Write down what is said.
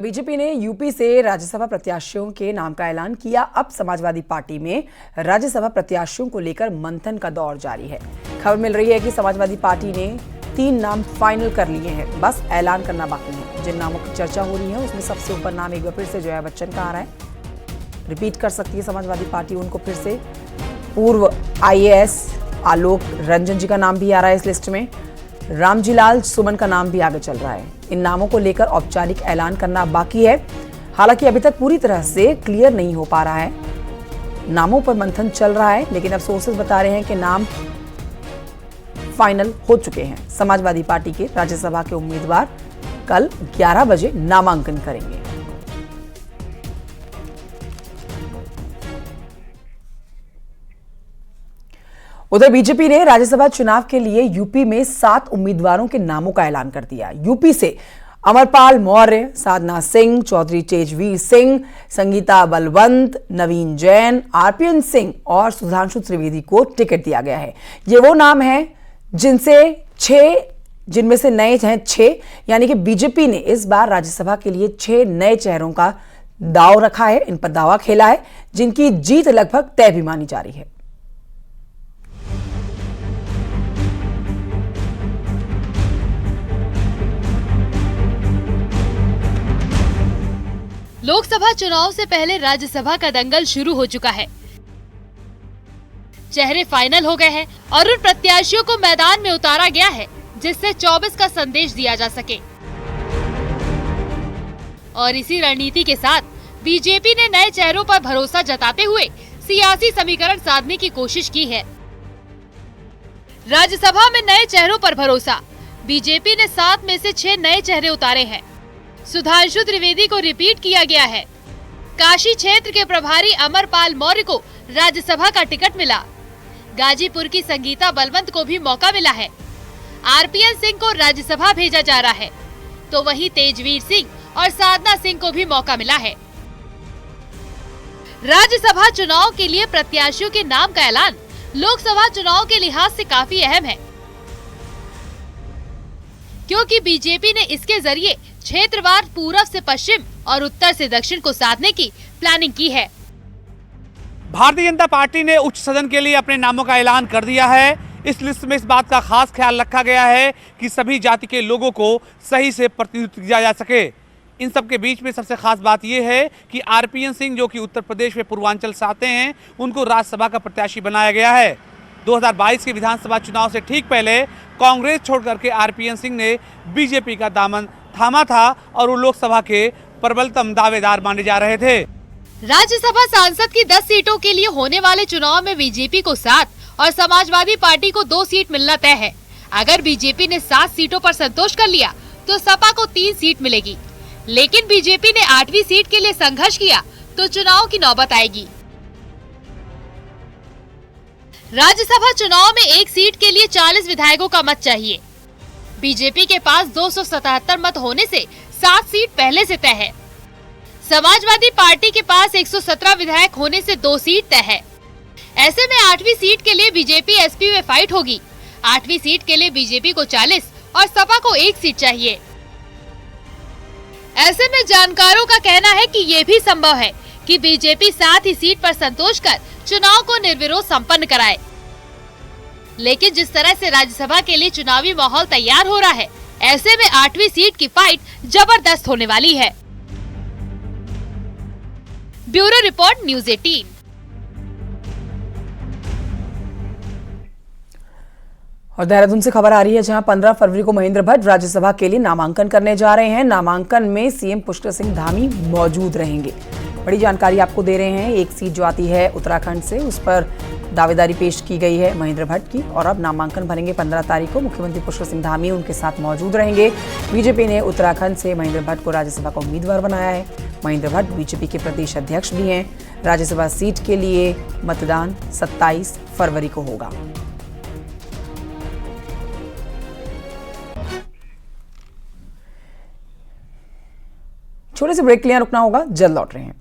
BJP ने UP से राज्यसभा प्रत्याशियों के नाम का ऐलान किया। अब समाजवादी पार्टी में राज्यसभा प्रत्याशियों को लेकर मंथन का दौर जारी है। खबर मिल रही है कि समाजवादी पार्टी ने 3 नाम फाइनल कर लिए हैं, बस ऐलान करना बाकी है। जिन नामों की चर्चा हो रही है उसमें सबसे ऊपर नाम एक बार फिर से जया बच्चन का आ रहा है। रिपीट कर सकती है समाजवादी पार्टी उनको फिर से। पूर्व IAS आलोक रंजन जी का नाम भी आ रहा है इस लिस्ट में। रामजीलाल सुमन का नाम भी आगे चल रहा है। इन नामों को लेकर औपचारिक ऐलान करना बाकी है। हालांकि अभी तक पूरी तरह से क्लियर नहीं हो पा रहा है। नामों पर मंथन चल रहा है, लेकिन अब सोर्सेज बता रहे हैं कि नाम फाइनल हो चुके हैं। समाजवादी पार्टी के राज्यसभा के उम्मीदवार कल 11 बजे नामांकन करेंगे। उधर बीजेपी ने राज्यसभा चुनाव के लिए यूपी में 7 उम्मीदवारों के नामों का ऐलान कर दिया। यूपी से अमरपाल मौर्य, साधना सिंह, चौधरी तेजवीर सिंह, संगीता बलवंत, नवीन जैन, RPN सिंह और सुधांशु त्रिवेदी को टिकट दिया गया है। ये वो नाम है जिनमें से नए हैं 6, यानी कि बीजेपी ने इस बार राज्यसभा के लिए 6 नए चेहरों का दाव रखा है, इन पर दावा खेला है, जिनकी जीत लगभग तय भी मानी जा रही है। लोकसभा चुनाव से पहले राज्यसभा का दंगल शुरू हो चुका है। चेहरे फाइनल हो गए हैं और उन प्रत्याशियों को मैदान में उतारा गया है जिससे 24 का संदेश दिया जा सके। और इसी रणनीति के साथ बीजेपी ने नए चेहरों पर भरोसा जताते हुए सियासी समीकरण साधने की कोशिश की है। राज्यसभा में नए चेहरों पर भरोसा। बीजेपी ने 7 में से 6 नए चेहरे उतारे हैं। सुधांशु त्रिवेदी को रिपीट किया गया है। काशी क्षेत्र के प्रभारी अमरपाल मौर्य को राज्यसभा का टिकट मिला। गाजीपुर की संगीता बलवंत को भी मौका मिला है। RPN सिंह को राज्यसभा भेजा जा रहा है, तो वहीं तेजवीर सिंह और साधना सिंह को भी मौका मिला है। राज्यसभा चुनाव के लिए प्रत्याशियों के नाम का ऐलान लोकसभा चुनाव के लिहाज से काफी अहम है, क्योंकि बीजेपी ने इसके जरिए क्षेत्रवार पूर्व से पश्चिम और उत्तर से दक्षिण को साधने की प्लानिंग की है। भारतीय जनता पार्टी ने उच्च सदन के लिए अपने नामों का ऐलान कर दिया है। इस लिस्ट में इस बात का खास ख्याल रखा गया है कि सभी जाति के लोगों को सही से प्रतिनिधित्व दिया जा सके। इन सब के बीच में सबसे खास बात यह है कि RPN सिंह, जो कि उत्तर प्रदेश में पूर्वांचल से आते हैं, उनको राज्यसभा का प्रत्याशी बनाया गया है। 2022 के विधानसभा चुनाव से ठीक पहले कांग्रेस छोड़कर के RPN सिंह ने बीजेपी का दामन थामा था और वो लोकसभा के प्रबलतम दावेदार माने जा रहे थे। राज्यसभा सांसद की 10 सीटों के लिए होने वाले चुनाव में बीजेपी को 7 और समाजवादी पार्टी को 2 सीट मिलना तय है। अगर बीजेपी ने 7 सीटों पर संतोष कर लिया तो सपा को 3 सीट मिलेगी, लेकिन बीजेपी ने 8वीं सीट के लिए संघर्ष किया तो चुनाव की नौबत आएगी। राज्यसभा चुनाव में एक सीट के लिए 40 विधायकों का मत चाहिए। बीजेपी के पास 277 मत होने से 7 सीट पहले से तय है। समाजवादी पार्टी के पास 117 विधायक होने से 2 सीट तय है। ऐसे में 8वीं सीट के लिए बीजेपी SP में फाइट होगी। 8वीं सीट के लिए बीजेपी को 40 और सपा को 1 सीट चाहिए। ऐसे में जानकारों का कहना है कि ये भी संभव है कि बीजेपी 7 ही सीट पर संतोष कर चुनाव को निर्विरोध संपन्न कराए। लेकिन जिस तरह से राज्यसभा के लिए चुनावी माहौल तैयार हो रहा है, ऐसे में 8वीं सीट की फाइट जबरदस्त होने वाली है। Bureau report, news 18। और देहरादून से खबर आ रही है, जहां 15 फरवरी को महेंद्र भट्ट राज्यसभा के लिए नामांकन करने जा रहे हैं। नामांकन में CM पुष्कर सिंह धामी मौजूद रहेंगे। बड़ी जानकारी आपको दे रहे हैं। एक सीट जो आती है उत्तराखंड से, उस पर दावेदारी पेश की गई है महेंद्र भट्ट की, और अब नामांकन भरेंगे 15 तारीख को। मुख्यमंत्री पुष्कर सिंह धामी उनके साथ मौजूद रहेंगे। बीजेपी ने उत्तराखंड से महेंद्र भट्ट को राज्यसभा का उम्मीदवार बनाया है। महेंद्र भट्ट बीजेपी के प्रदेश अध्यक्ष भी हैं। राज्यसभा सीट के लिए मतदान 27 फरवरी को होगा। छोटे से ब्रेक के लिए रुकना होगा, जल्द लौट रहे हैं।